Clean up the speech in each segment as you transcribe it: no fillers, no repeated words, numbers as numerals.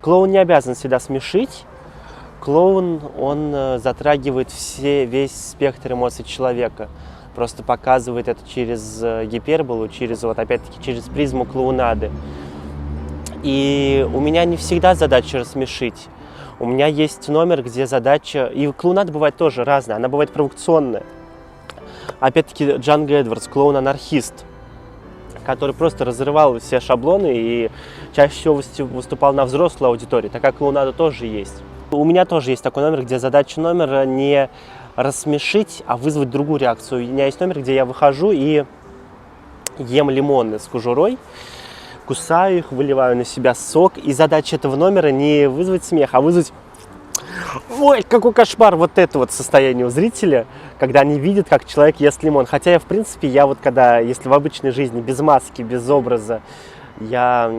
Клоун не обязан всегда смешить. Клоун, он затрагивает весь спектр эмоций человека. Просто показывает это через гиперболу, опять-таки, через призму клоунады. И у меня не всегда задача рассмешить. У меня есть номер, где задача... И клоунада бывает тоже разная, она бывает провокационная. Опять-таки, Джанго Эдвардс, клоун-анархист, который просто разрывал все шаблоны и чаще всего выступал на взрослой аудитории. Такая клоунада тоже есть. У меня тоже есть такой номер, где задача номера не рассмешить, а вызвать другую реакцию. У меня есть номер, где я выхожу и ем лимоны с кожурой, кусаю их, выливаю на себя сок. И задача этого номера не вызвать смех, а вызвать... Ой, какой кошмар! Вот это вот состояние у зрителя, когда они видят, как человек ест лимон. Хотя я, в принципе, если в обычной жизни, без маски, без образа, я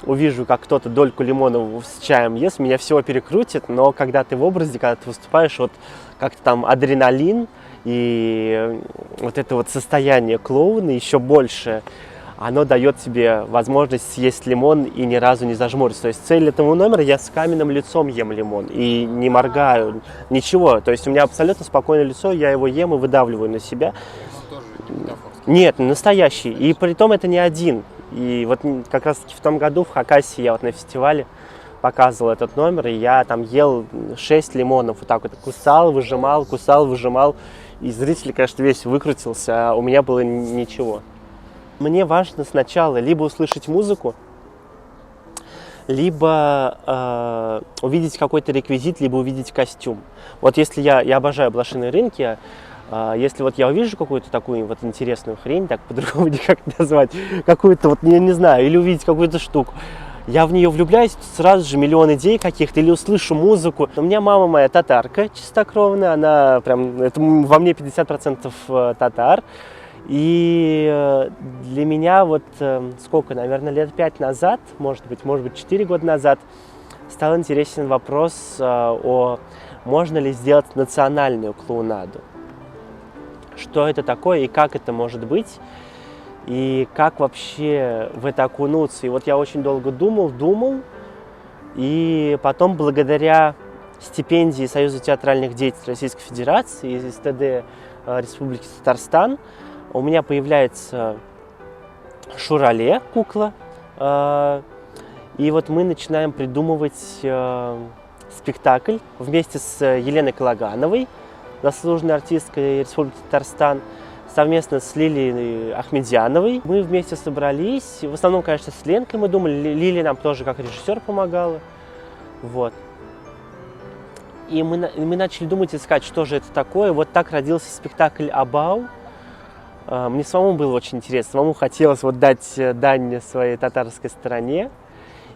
увижу, как кто-то дольку лимона с чаем ест, меня всего перекрутит, но когда ты в образе, когда ты выступаешь, вот как-то там адреналин и вот это вот состояние клоуна еще больше, оно дает тебе возможность съесть лимон и ни разу не зажмуриться. То есть цель этого номера — я с каменным лицом ем лимон и не моргаю, ничего. То есть у меня абсолютно спокойное лицо, я его ем и выдавливаю на себя. Нет, настоящий. И при том это не один. И вот как раз таки в том году в Хакасии я вот на фестивале показывал этот номер, и я там ел 6 лимонов, вот так вот кусал, выжимал, и зритель, конечно, весь выкрутился, а у меня было ничего. Мне важно сначала либо услышать музыку, либо увидеть какой-то реквизит, либо увидеть костюм. Вот если я обожаю блошиные рынки, если вот я увижу какую-то такую вот интересную хрень, так по-другому никак назвать, какую-то вот, я не знаю, или увидеть какую-то штуку, я в нее влюбляюсь, сразу же миллион идей каких-то, или услышу музыку. У меня мама моя татарка чистокровная, она прям, это во мне 50% татар. И для меня вот сколько, наверное, лет 5 назад, может быть 4 года назад, стал интересен вопрос можно ли сделать национальную клоунаду. Что это такое и как это может быть, и как вообще в это окунуться. И вот я очень долго думал, и потом благодаря стипендии Союза театральных деятелей Российской Федерации из СТД Республики Татарстан у меня появляется Шурале, кукла, и вот мы начинаем придумывать спектакль вместе с Еленой Калагановой, заслуженной артисткой Республики Татарстан, совместно с Лилией Ахмедзяновой. Мы вместе собрались, в основном, конечно, с Ленкой мы думали, Лилия нам тоже как режиссер помогала, вот. И мы начали думать, искать, что же это такое. Вот так родился спектакль «Абау». Мне самому было очень интересно, самому хотелось вот дать дань своей татарской стороне.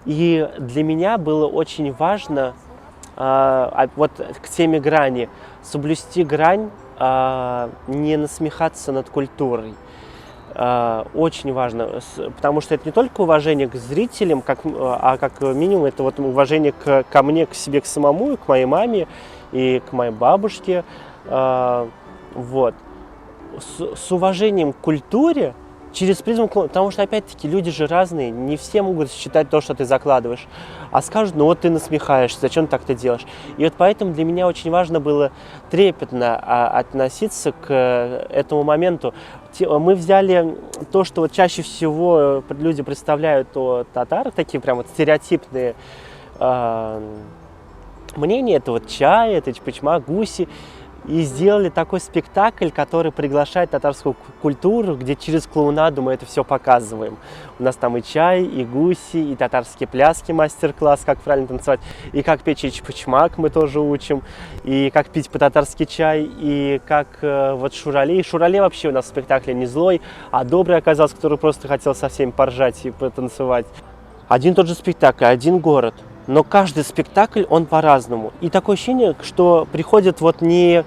И для меня было очень важно вот к теме грани, соблюсти грань, не насмехаться над культурой. Очень важно, потому что это не только уважение к зрителям, а как минимум это вот уважение ко мне, к себе, к самому, и к моей маме, и к моей бабушке. Вот. С уважением к культуре, через призму, потому что, опять-таки, люди же разные, не все могут считать то, что ты закладываешь, а скажут, ну вот ты насмехаешься, зачем так ты делаешь? И вот поэтому для меня очень важно было трепетно относиться к этому моменту. Мы взяли то, что вот чаще всего люди представляют о татарах, такие прям вот стереотипные мнения, это вот чай, это чпочмак, гуси. И сделали такой спектакль, который приглашает татарскую культуру, где через клоунаду мы это все показываем. У нас там и чай, и гуси, и татарские пляски, мастер-класс, как правильно танцевать, и как печь чпочмак мы тоже учим, и как пить по-татарски чай, и как вот Шурале. И Шурале вообще у нас в спектакле не злой, а добрый оказался, который просто хотел со всеми поржать и потанцевать. Один тот же спектакль, один город. Но каждый спектакль, он по-разному. И такое ощущение, что приходят вот не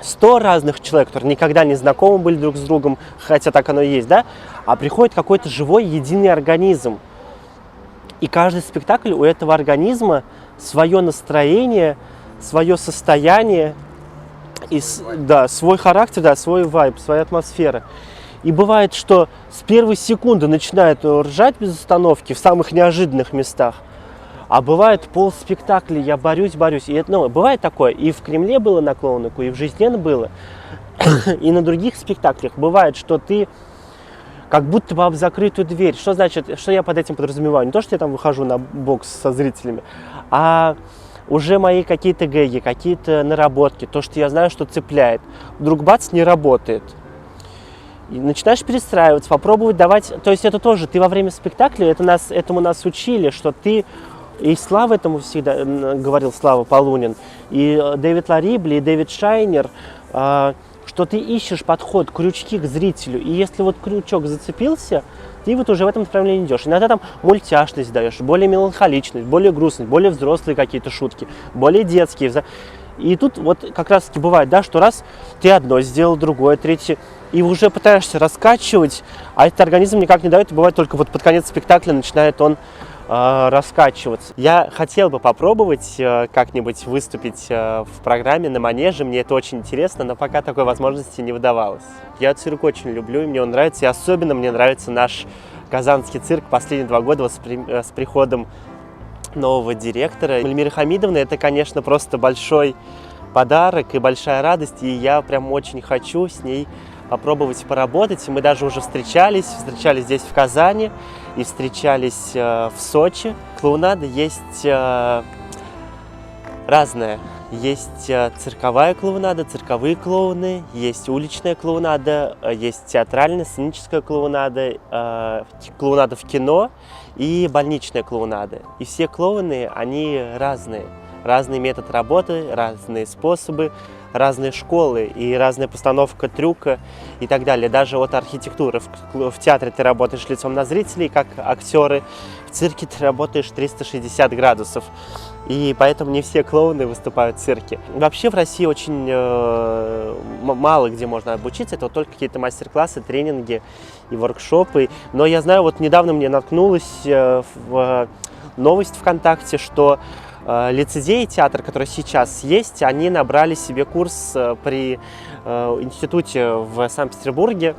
100 разных человек, которые никогда не знакомы были друг с другом, хотя так оно и есть, да? А приходит какой-то живой, единый организм. И каждый спектакль у этого организма свое настроение, свое состояние, и, да, свой характер, да, свой вайб, своя атмосфера. И бывает, что с первой секунды начинает ржать без остановки в самых неожиданных местах. А бывает полспектакля, я борюсь. И, ну, бывает такое, и в Кремле было на Клоунику, и в Жизненно было, и на других спектаклях бывает, что ты как будто бы об закрытую дверь. Что значит, что я под этим подразумеваю? Не то, что я там выхожу на бокс со зрителями, а уже мои какие-то гэги, какие-то наработки, то, что я знаю, что цепляет. Вдруг бац, не работает. И начинаешь перестраиваться, попробовать давать. То есть это тоже, ты во время спектакля, этому нас учили, что ты, и Слава этому всегда говорил, Слава Полунин, и Дэвид Ларибли, и Дэвид Шайнер, что ты ищешь подход, крючки к зрителю, и если вот крючок зацепился, ты вот уже в этом направлении идешь. Иногда там мультяшность даешь, более меланхоличность, более грустность, более взрослые какие-то шутки, более детские. И тут вот как раз таки бывает, да, что раз ты одно сделал, другое, третье, и уже пытаешься раскачивать, а этот организм никак не дает, и бывает только вот под конец спектакля начинает он раскачиваться. Я хотел бы попробовать как-нибудь выступить в программе на Манеже, мне это очень интересно, но пока такой возможности не выдавалось. Я цирк очень люблю, и мне он нравится, и особенно мне нравится наш казанский цирк последние 2 года с приходом нового директора. Эльмира Хамидовна, это, конечно, просто большой подарок и большая радость, и я прям очень хочу с ней попробовать поработать. Мы даже уже встречались здесь в Казани и встречались в Сочи. Клоунада есть разная. Есть цирковая клоунада, цирковые клоуны, есть уличная клоунада, есть театральная, сценическая клоунада, клоунада в кино и больничная клоунада. И все клоуны, они разные. Разный метод работы, разные способы, разные школы и разная постановка трюка и так далее. Даже от архитектуры. В театре ты работаешь лицом на зрителей, как актеры. В цирке ты работаешь 360 градусов. И поэтому не все клоуны выступают в цирке. Вообще в России очень мало где можно обучиться. Это вот только какие-то мастер-классы, тренинги и воркшопы. Но я знаю, вот недавно мне наткнулась в новость ВКонтакте, что лицедей театр, который сейчас есть, они набрали себе курс при институте в Санкт-Петербурге.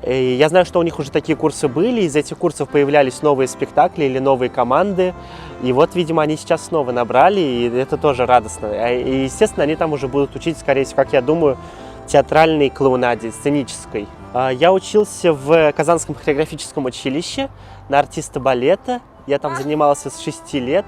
И я знаю, что у них уже такие курсы были, из этих курсов появлялись новые спектакли или новые команды. И вот, видимо, они сейчас снова набрали, и это тоже радостно. И, естественно, они там уже будут учить, скорее всего, как я думаю, театральной клоунаде, сценической. Я учился в Казанском хореографическом училище на артиста балета. Я там занимался с 6 лет.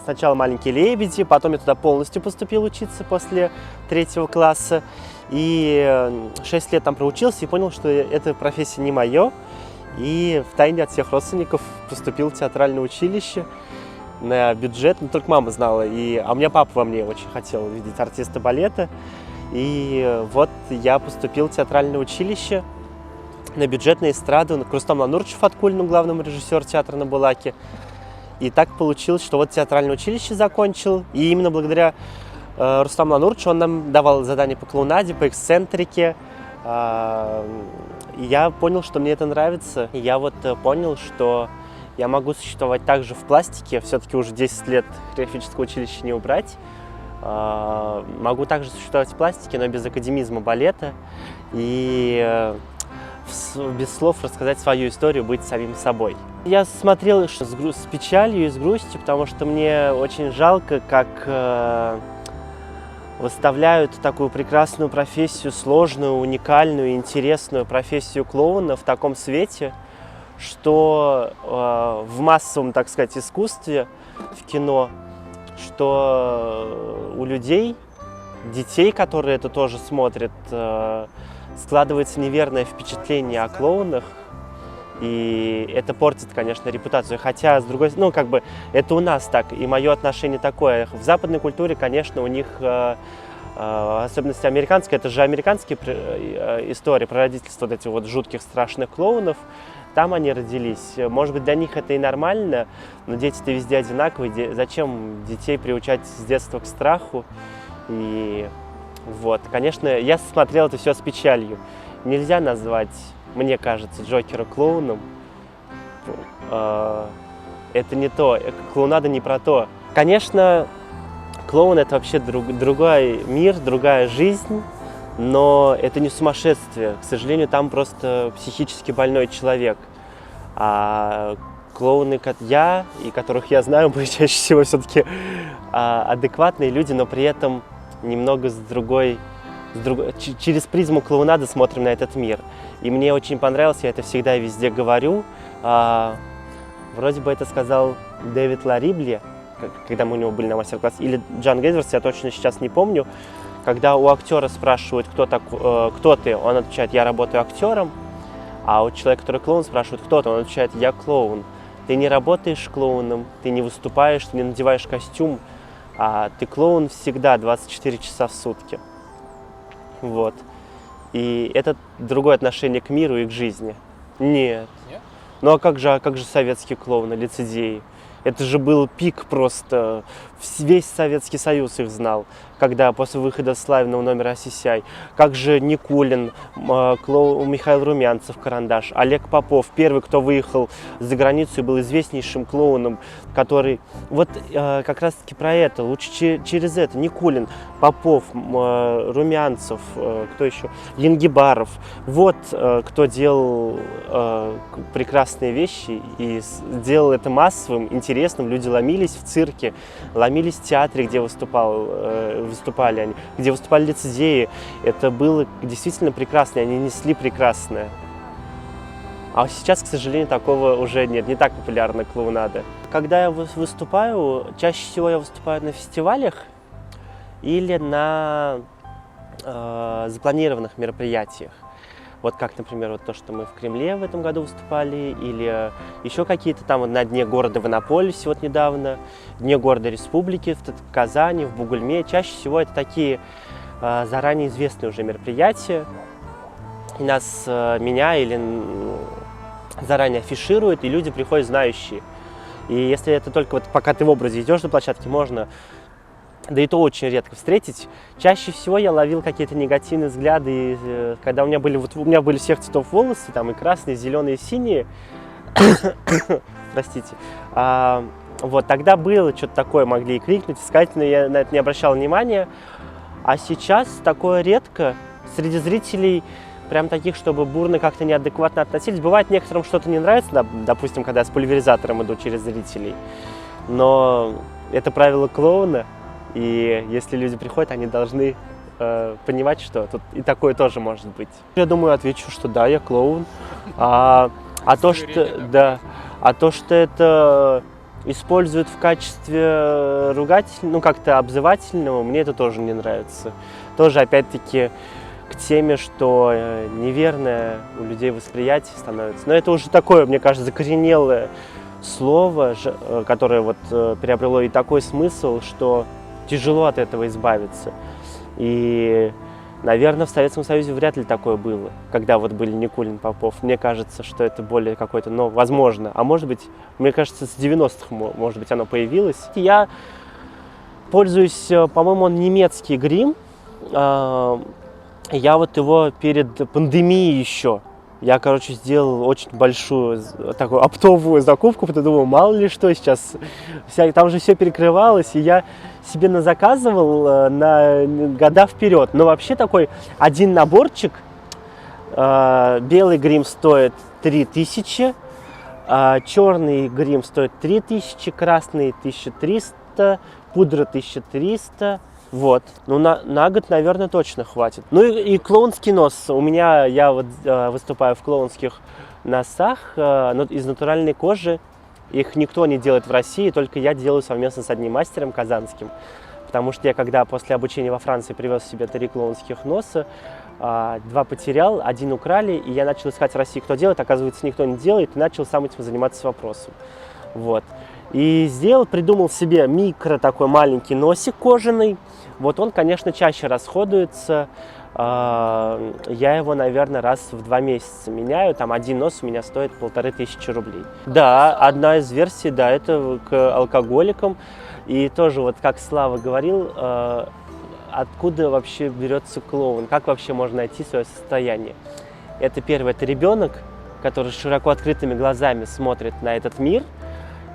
Сначала «Маленькие лебеди», потом я туда полностью поступил учиться после 3 класса. И 6 лет там проучился и понял, что эта профессия не моя. И втайне от всех родственников поступил в театральное училище на бюджет. Но только мама знала. А у меня папа во мне очень хотел видеть артиста балета. И вот я поступил в театральное училище на бюджетную эстраду, к Рустаму Ланурчу Фаткуллину, главному режиссеру театра на Булаке. И так получилось, что вот театральное училище закончил. И именно благодаря Рустаму Ланурчу он нам давал задания по клоунаде, по эксцентрике. И я понял, что мне это нравится. И я вот понял, что я могу существовать также в пластике. Все-таки уже 10 лет хореографического училища не убрать. Могу также существовать в пластике, но без академизма балета. И без слов рассказать свою историю, быть самим собой. Я смотрел с печалью и с грустью, потому что мне очень жалко, как выставляют такую прекрасную профессию, сложную, уникальную, интересную профессию клоуна в таком свете, что в массовом, так сказать, искусстве, в кино, что у людей, детей, которые это тоже смотрят, складывается неверное впечатление о клоунах, и это портит, конечно, репутацию. Хотя, с другой стороны, как бы, это у нас так, и мое отношение такое. В западной культуре, конечно, у них, особенности американской, это же американские истории про родительство вот этих вот жутких, страшных клоунов. Там они родились. Может быть, для них это и нормально, но дети-то везде одинаковые. Зачем детей приучать с детства к страху? И вот, конечно, я смотрел это все с печалью. Нельзя назвать, мне кажется, Джокера клоуном. Это не то, клоунада не про то. Конечно, клоун — это вообще другой мир, другая жизнь, но это не сумасшествие. К сожалению, там просто психически больной человек. А клоуны, я и которых я знаю, мы чаще всего все-таки адекватные люди, но при этом немного через призму клоунады смотрим на этот мир. И мне очень понравилось, я это всегда и везде говорю. Вроде бы это сказал Дэвид Ларибли, когда мы у него были на мастер-классе, или Джан Гейдверс, я точно сейчас не помню. Когда у актера спрашивают, кто ты, он отвечает: я работаю актером. А у человека, который клоун, спрашивают, кто ты, он отвечает: я клоун. Ты не работаешь клоуном, ты не выступаешь, ты не надеваешь костюм, а ты клоун всегда 24 часа в сутки. Вот. И это другое отношение к миру и к жизни. Нет. Ну а как же советские клоуны, лицедеи? Это же был пик просто. Весь Советский Союз их знал, когда после выхода славного номера «Осисяй». Как же Никулин, Михаил Румянцев, «Карандаш», Олег Попов, первый, кто выехал за границу и был известнейшим клоуном, который... Вот как раз-таки про это, лучше через это. Никулин, Попов, Румянцев, кто еще? Янгибаров. Вот кто делал прекрасные вещи и сделал это массовым, интересным. Люди ломились в цирке, ломились в театре, где выступали они, где выступали лицедеи. Это было действительно прекрасно, они несли прекрасное. А сейчас, к сожалению, такого уже нет, не так популярна клоунада. Когда я выступаю, чаще всего я выступаю на фестивалях или на запланированных мероприятиях. Вот как, например, вот то, что мы в Кремле в этом году выступали, или еще какие-то там вот на Дне города в Иннополисе вот недавно, Дне города Республики в Казани, в Бугульме. Чаще всего это такие заранее известные уже мероприятия. И меня или заранее афишируют, и люди приходят знающие. И если это только вот пока ты в образе идешь на площадке, можно, да и то очень редко встретить. Чаще всего я ловил какие-то негативные взгляды, и, когда у меня были всех цветов волосы, там и красные, и зеленые, и синие. Простите. Вот тогда было что-то такое, могли и крикнуть, и сказать, но я на это не обращал внимания. А сейчас такое редко. Среди зрителей прям таких, чтобы бурно как-то неадекватно относились. Бывает, некоторым что-то не нравится, допустим, когда я с пульверизатором иду через зрителей. Но это правило клоуна. И если люди приходят, они должны понимать, что тут и такое тоже может быть. Я думаю, отвечу, что да, я клоун. А то, что это используют в качестве ругательного, ну как-то обзывательного, мне это тоже не нравится. Тоже опять-таки к теме, что неверное у людей восприятие становится. Но это уже такое, мне кажется, закоренелое слово, которое вот приобрело и такой смысл, что тяжело от этого избавиться. И, наверное, в Советском Союзе вряд ли такое было, когда вот были Никулин, Попов. Мне кажется, что это более какое-то, ну, возможно. А может быть, мне кажется, с 90-х, может быть, оно появилось. Я пользуюсь, по-моему, он немецкий грим. Я вот его перед пандемией еще. Я, короче, сделал очень большую такую оптовую закупку, потому что думал, мало ли что сейчас. Там же все перекрывалось, и я себе назаказывал на года вперед. Но вообще такой один наборчик. Белый грим стоит 3000, черный грим стоит 3000, красный 1300, пудра 1300. Вот. Ну, на год, наверное, точно хватит. Ну и клоунский нос. Я вот выступаю в клоунских носах из натуральной кожи. Их никто не делает в России, только я делаю совместно с одним мастером казанским. Потому что я, когда после обучения во Франции привез себе 3 клоунских носа, 2 потерял, 1 украли, и я начал искать в России, кто делает. Оказывается, никто не делает, и начал сам этим заниматься вопросом. Вот. И придумал себе такой маленький носик кожаный. Вот он, конечно, чаще расходуется. Я его, наверное, раз в 2 месяца меняю. Там один нос у меня стоит 1500 рублей. Да, одна из версий, да, это к алкоголикам. И тоже, вот как Слава говорил, откуда вообще берется клоун, как вообще можно найти свое состояние. Это первое, это ребенок, который с широко открытыми глазами смотрит на этот мир,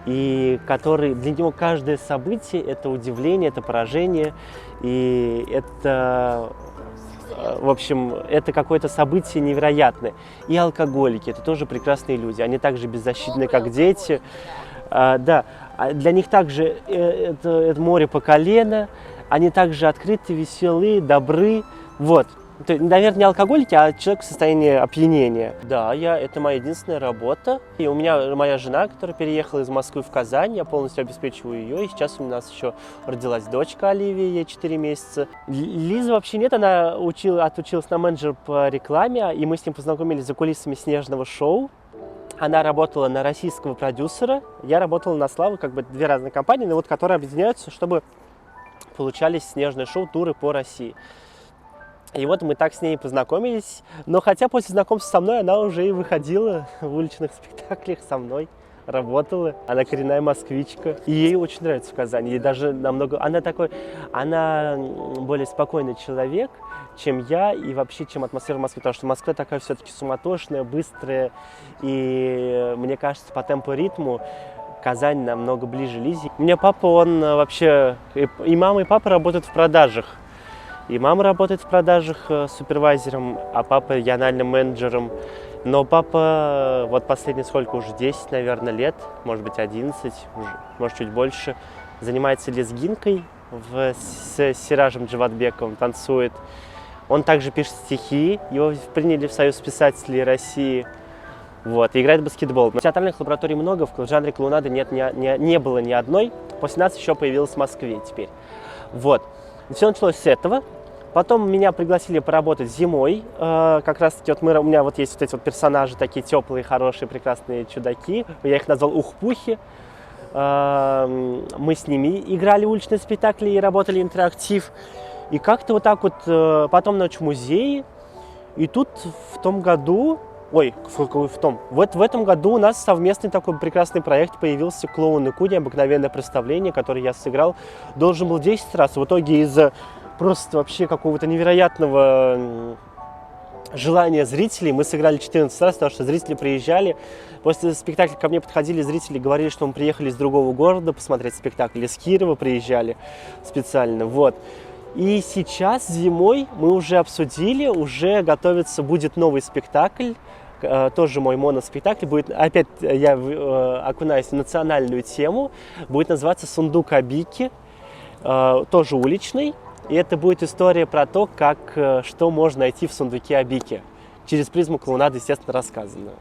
и для него каждое событие – это удивление, это поражение, и это В общем, это какое-то событие невероятное. И алкоголики, это тоже прекрасные люди. Они также беззащитны, как дети. Да, для них также это море по колено. Они также открыты, веселые, добры. Вот. Наверное, не алкоголики, а человек в состоянии опьянения. Да, это моя единственная работа. И у меня моя жена, которая переехала из Москвы в Казань, я полностью обеспечиваю ее. И сейчас у нас еще родилась дочка Оливия, ей 4 месяца. Лиза вообще нет, она отучилась на менеджера по рекламе, и мы с ним познакомились за кулисами «Снежного шоу». Она работала на российского продюсера, я работала на «Славу», как бы две разные компании, но вот которые объединяются, чтобы получались «Снежное шоу», туры по России. И вот мы так с ней познакомились, но хотя после знакомства со мной она уже и выходила в уличных спектаклях со мной, работала. Она коренная москвичка, и ей очень нравится в Казани. Ей даже намного... Она более спокойный человек, чем я, и вообще, чем атмосфера Москвы, потому что Москва такая все-таки суматошная, быстрая, и мне кажется, по темпу, ритму Казань намного ближе Лизе. У меня папа, он вообще... И мама, и папа работают в продажах. И мама работает в продажах супервайзером, а папа региональным менеджером. Но папа, вот последние сколько, уже 10, наверное, лет, может быть 11, может чуть больше, занимается лезгинкой с Сиражем Джаватбековым, танцует. Он также пишет стихи, его приняли в Союз писателей России. Вот, и играет в баскетбол. Театральных лабораторий много, в жанре клоунады не было ни одной. После нас еще появилась в Москве теперь. Вот. И все началось с этого. Потом меня пригласили поработать зимой. Как раз таки у меня вот есть вот эти вот персонажи, такие теплые, хорошие, прекрасные чудаки. Я их назвал Ухпухи. Мы с ними играли уличные спектакли и работали интерактив. И как-то вот так вот потом ночь в музее. И тут в том году... В этом году у нас совместный такой прекрасный проект появился «Клоун и Ку», необыкновенное представление, которое я сыграл. Должен был 10 раз. В итоге из-за просто вообще какого-то невероятного желания зрителей мы сыграли 14 раз, потому что зрители приезжали. После спектакля ко мне подходили зрители, говорили, что мы приехали из другого города посмотреть спектакль. Из Кирова приезжали специально. Вот. И сейчас зимой мы уже обсудили, уже готовится, будет новый спектакль. Тоже мой моноспектакль, будет, опять я окунаюсь в национальную тему, будет называться «Сундук Абики», тоже уличный, и это будет история про то, что можно найти в сундуке Абики. Через призму клоунады, естественно, рассказано.